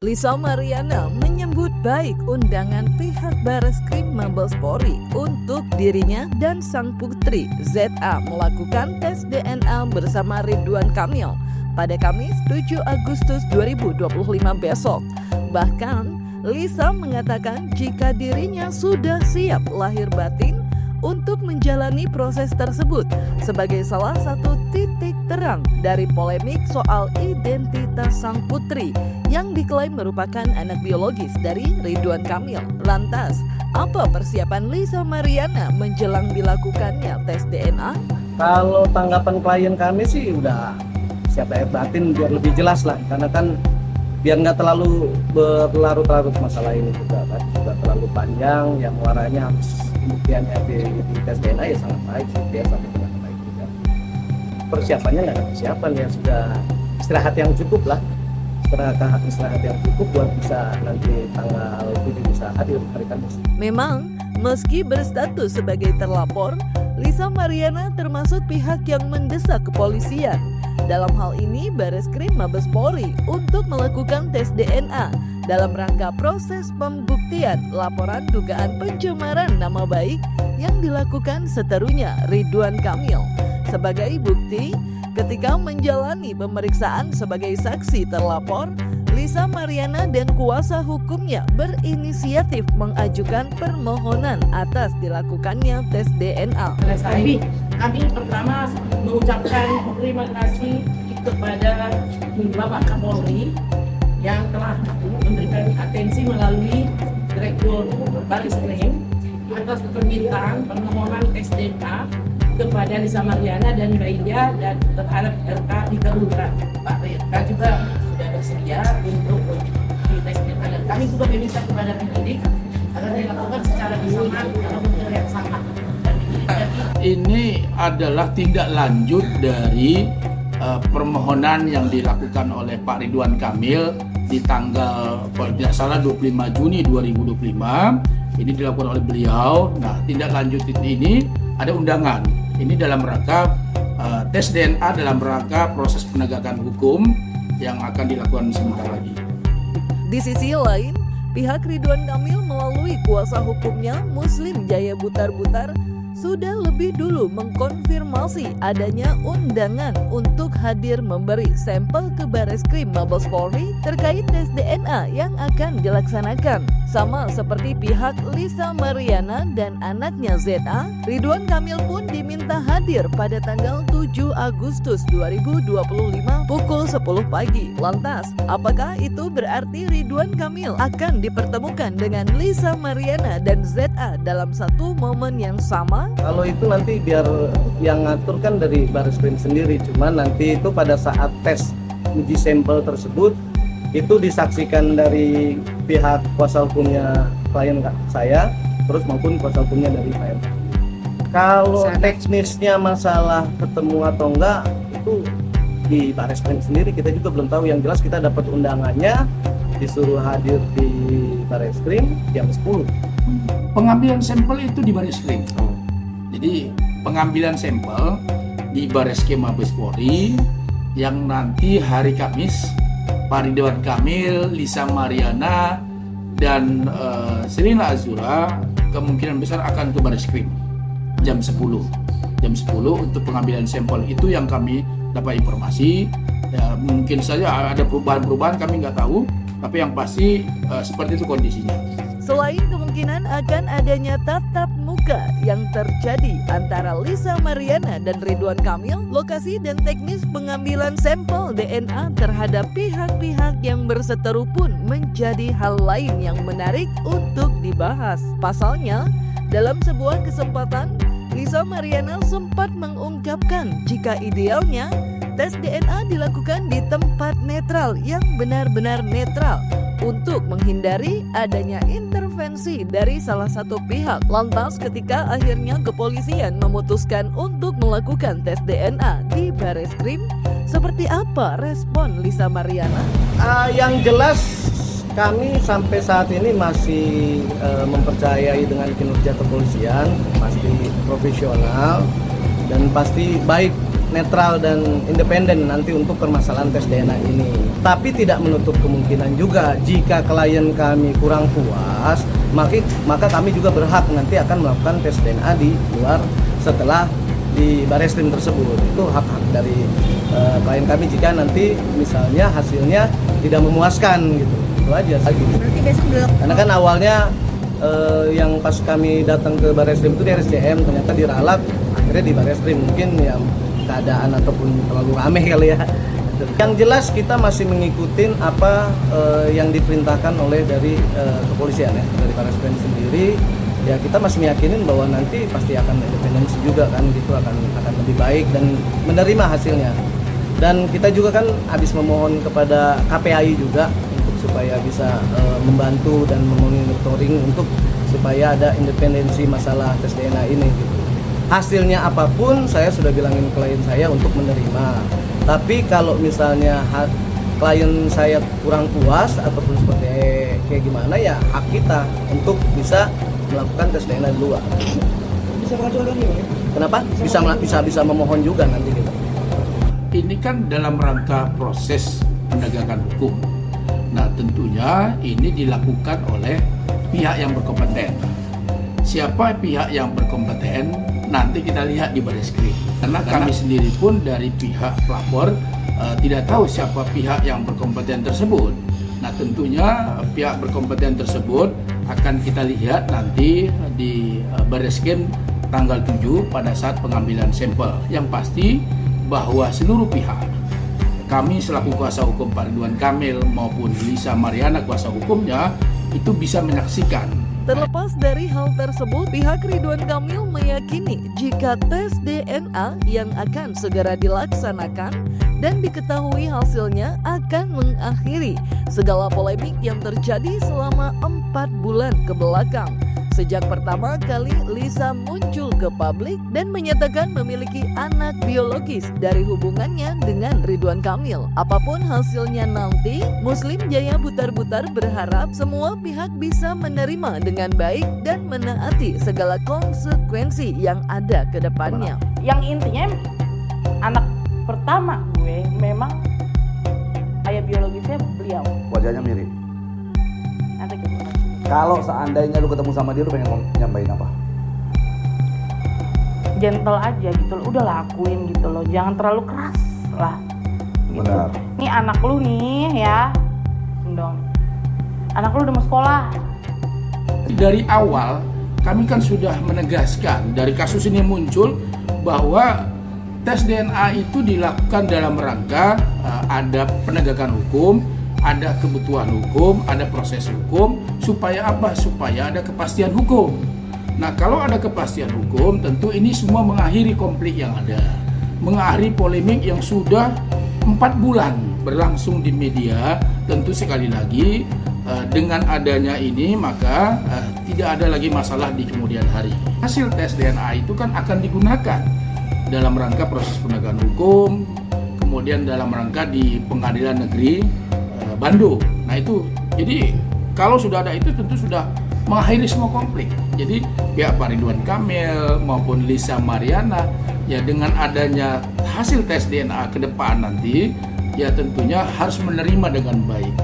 Lisa Mariana menyambut baik undangan pihak Bareskrim Mabes Polri untuk dirinya dan sang putri ZA melakukan tes DNA bersama Ridwan Kamil pada Kamis 7 Agustus 2025 besok. Bahkan, Lisa mengatakan jika dirinya sudah siap lahir batin untuk menjalani proses tersebut sebagai salah satu titik terang dari polemik soal identitas sang putri yang diklaim merupakan anak biologis dari Ridwan Kamil. Lantas, apa persiapan Lisa Mariana menjelang dilakukannya tes DNA? Kalau tanggapan klien kami sih udah siap lahir batin biar lebih jelas lah, karena kan biar nggak terlalu berlarut-larut masalah ini juga kan, sudah terlalu panjang, yang muaranya harus pembuktiannya di tes DNA ya sangat baik sih, dia sampai dengan baik juga. Persiapannya nggak ada persiapan, ya sudah istirahat yang cukup lah, istirahat yang cukup buat bisa nanti tanggal 7 bisa hadir hari Kamis. Memang, meski berstatus sebagai terlapor, Lisa Mariana termasuk pihak yang mendesak kepolisian. Dalam hal ini Bareskrim Mabes Polri untuk melakukan tes DNA dalam rangka proses pembuktian laporan dugaan pencemaran nama baik yang dilakukan seterunya Ridwan Kamil. Sebagai bukti, ketika menjalani pemeriksaan sebagai saksi terlapor, Lisa Mariana dan kuasa hukumnya berinisiatif mengajukan permohonan atas dilakukannya tes DNA. Kami pertama mengucapkan terima kasih kepada Bapak Kapolri yang telah memberikan atensi melalui Direktur Bareskrim atas permintaan permohonan tes DNA kepada Lisa Mariana dan Mbak India dan terhadap RK dikabulkan. Pak RK juga sudah bersedia untuk di tes DNA dan kami juga meminta kepada penyidik agar dilakukan secara bersamaan dalam waktu yang sama. Ini adalah tindak lanjut dari permohonan yang dilakukan oleh Pak Ridwan Kamil di tanggal kalau tidak salah 25 Juni 2025. Ini dilakukan oleh beliau. Nah, tindak lanjut ini ada undangan. Ini dalam rangka tes DNA dalam rangka proses penegakan hukum yang akan dilakukan sebentar lagi. Di sisi lain, pihak Ridwan Kamil melalui kuasa hukumnya Muslim Jaya Butar-Butar sudah lebih dulu mengkonfirmasi adanya undangan untuk hadir memberi sampel ke Bareskrim Mabes Polri terkait tes DNA yang akan dilaksanakan. Sama seperti pihak Lisa Mariana dan anaknya ZA, Ridwan Kamil pun diminta hadir pada tanggal 7 Agustus 2025 pukul 10 pagi. Lantas, apakah itu berarti Ridwan Kamil akan dipertemukan dengan Lisa Mariana dan ZA dalam satu momen yang sama? Kalau itu nanti biar yang ngatur kan dari Bareskrim sendiri, cuman nanti itu pada saat tes uji sampel tersebut itu disaksikan dari pihak kuasa hukumnya klien saya, terus maupun kuasa hukumnya dari klien. Kalau teknisnya masalah ketemu atau enggak itu di Bareskrim sendiri, kita juga belum tahu. Yang jelas kita dapat undangannya, disuruh hadir di Bareskrim jam 10. Pengambilan sampel itu di Bareskrim. Jadi pengambilan sampel di Bareskrim Mabes Polri yang nanti hari Kamis Pak Ridwan Kamil, Lisa Mariana, dan Serina Azura kemungkinan besar akan ke Bareskrim jam 10 untuk pengambilan sampel. Itu yang kami dapat informasi. Ya, mungkin saja ada perubahan-perubahan, kami nggak tahu, tapi yang pasti seperti itu kondisinya. Selain kemungkinan akan adanya tatap muka yang terjadi antara Lisa Mariana dan Ridwan Kamil, lokasi dan teknis pengambilan sampel DNA terhadap pihak-pihak yang berseteru pun menjadi hal lain yang menarik untuk dibahas. Pasalnya, dalam sebuah kesempatan, Lisa Mariana sempat mengungkapkan jika idealnya tes DNA dilakukan di tempat netral yang benar-benar netral untuk menghindari adanya intervensi dari salah satu pihak. Lantas ketika akhirnya kepolisian memutuskan untuk melakukan tes DNA di Bareskrim, seperti apa respon Lisa Mariana? Yang jelas kami sampai saat ini masih mempercayai dengan kinerja kepolisian, pasti profesional dan pasti baik netral dan independen nanti untuk permasalahan tes DNA ini. Tapi tidak menutup kemungkinan juga jika klien kami kurang puas, maka kami juga berhak nanti akan melakukan tes DNA di luar setelah di Bareskrim tersebut. Itu hak-hak dari klien kami jika nanti misalnya hasilnya tidak memuaskan gitu. Itu aja sih. Berarti besok belum. Karena kan awalnya yang pas kami datang ke Bareskrim itu di RSCM, ternyata diralat akhirnya di Bareskrim, mungkin ya keadaan ataupun terlalu rame kali ya. Yang jelas kita masih mengikuti apa yang diperintahkan oleh dari kepolisian ya, dari Bareskrim sendiri. Ya kita masih meyakinin bahwa nanti pasti akan independensi juga kan, gitu akan lebih baik dan menerima hasilnya. Dan kita juga kan habis memohon kepada KPAI juga untuk supaya bisa membantu dan memonitoring untuk supaya ada independensi masalah tes DNA ini gitu. Hasilnya apapun saya sudah bilangin klien saya untuk menerima. Tapi kalau misalnya klien saya kurang puas ataupun seperti kayak gimana ya hak kita untuk bisa melakukan tes DNA di luar. Bisa mengajukan lagi ya? Kenapa? Bisa memohon juga nanti gitu. Ini kan dalam rangka proses penegakan hukum. Nah, tentunya ini dilakukan oleh pihak yang berkompeten. Siapa pihak yang berkompeten nanti kita lihat di Bareskrim. Karena kami sendiri pun dari pihak pelapor tidak tahu siapa pihak yang berkompeten tersebut. Nah, tentunya pihak berkompeten tersebut akan kita lihat nanti di Bareskrim tanggal 7 pada saat pengambilan sampel. Yang pasti bahwa seluruh pihak, kami selaku kuasa hukum Pak Ridwan Kamil maupun Lisa Mariana kuasa hukumnya, itu bisa menyaksikan. Terlepas dari hal tersebut, pihak Ridwan Kamil meyakini jika tes DNA yang akan segera dilaksanakan dan diketahui hasilnya akan mengakhiri segala polemik yang terjadi selama 4 bulan ke belakang. Sejak pertama kali Lisa muncul ke publik dan menyatakan memiliki anak biologis dari hubungannya dengan Ridwan Kamil. Apapun hasilnya nanti, Muslim Jaya Butar-Butar berharap semua pihak bisa menerima dengan baik dan menaati segala konsekuensi yang ada ke depannya. Yang intinya anak pertama gue memang ayah biologisnya beliau. Wajahnya mirip. Nanti gitu. Kalau seandainya lu ketemu sama dia, lu pengen nyampein apa? Gentle aja gitu loh, udah lakuin gitu loh, jangan terlalu keras lah gitu. Benar. Nih anak lu nih ya, dong, anak lu udah mau sekolah. Dari awal kami kan sudah menegaskan dari kasus ini muncul bahwa tes DNA itu dilakukan dalam rangka ada penegakan hukum, ada kebutuhan hukum, ada proses hukum, supaya apa? Supaya ada kepastian hukum. Nah, kalau ada kepastian hukum, tentu ini semua mengakhiri konflik yang ada, mengakhiri polemik yang sudah 4 bulan berlangsung di media. Tentu sekali lagi dengan adanya ini maka tidak ada lagi masalah di kemudian hari. Hasil tes DNA itu kan akan digunakan dalam rangka proses penegakan hukum, kemudian dalam rangka di Pengadilan Negeri Bandung. Nah itu, jadi kalau sudah ada itu tentu sudah mengakhiri semua konflik. Jadi pihak Pak Ridwan Kamil maupun Lisa Mariana ya dengan adanya hasil tes DNA ke depan nanti ya tentunya harus menerima dengan baik.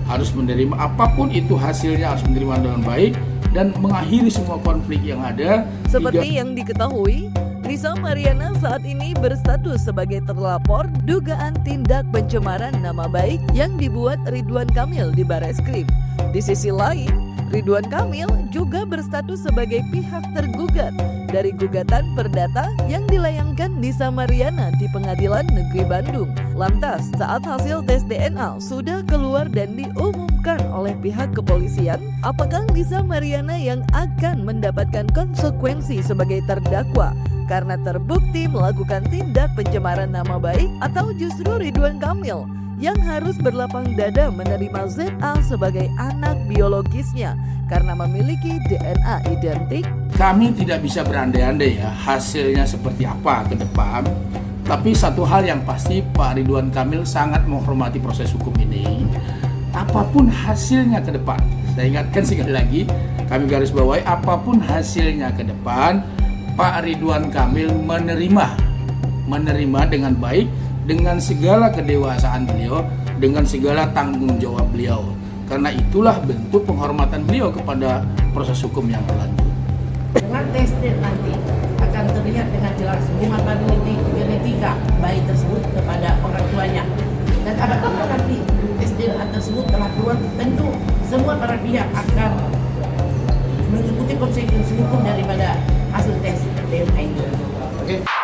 Harus menerima apapun itu hasilnya, harus menerima dengan baik dan mengakhiri semua konflik yang ada. Seperti yang diketahui, Lisa Mariana saat ini berstatus sebagai terlapor dugaan tindak pencemaran nama baik yang dibuat Ridwan Kamil di Bareskrim. Di sisi lain, Ridwan Kamil juga berstatus sebagai pihak tergugat dari gugatan perdata yang dilayangkan Lisa Mariana di Pengadilan Negeri Bandung. Lantas, saat hasil tes DNA sudah keluar dan diumumkan oleh pihak kepolisian, apakah Lisa Mariana yang akan mendapatkan konsekuensi sebagai terdakwa karena terbukti melakukan tindak pencemaran nama baik, atau justru Ridwan Kamil yang harus berlapang dada menerima ZA sebagai anak biologisnya karena memiliki DNA identik? Kami tidak bisa berandai-andai ya hasilnya seperti apa ke depan. Tapi satu hal yang pasti Pak Ridwan Kamil sangat menghormati proses hukum ini. Apapun hasilnya ke depan, saya ingatkan sekali lagi, kami garis bawahi apapun hasilnya ke depan, Pak Ridwan Kamil menerima dengan baik, dengan segala kedewasaan beliau, dengan segala tanggung jawab beliau. Karena itulah bentuk penghormatan beliau kepada proses hukum yang berlanjut. Dengan tes nanti akan terlihat dengan jelas hubungan genetika bayi tersebut kepada orang tuanya. Dan apabila nanti tes DNA tersebut telah keluar, tentu semua para pihak akan mengikuti konsekuensi hukum daripada hasil tes DNA itu. Oke.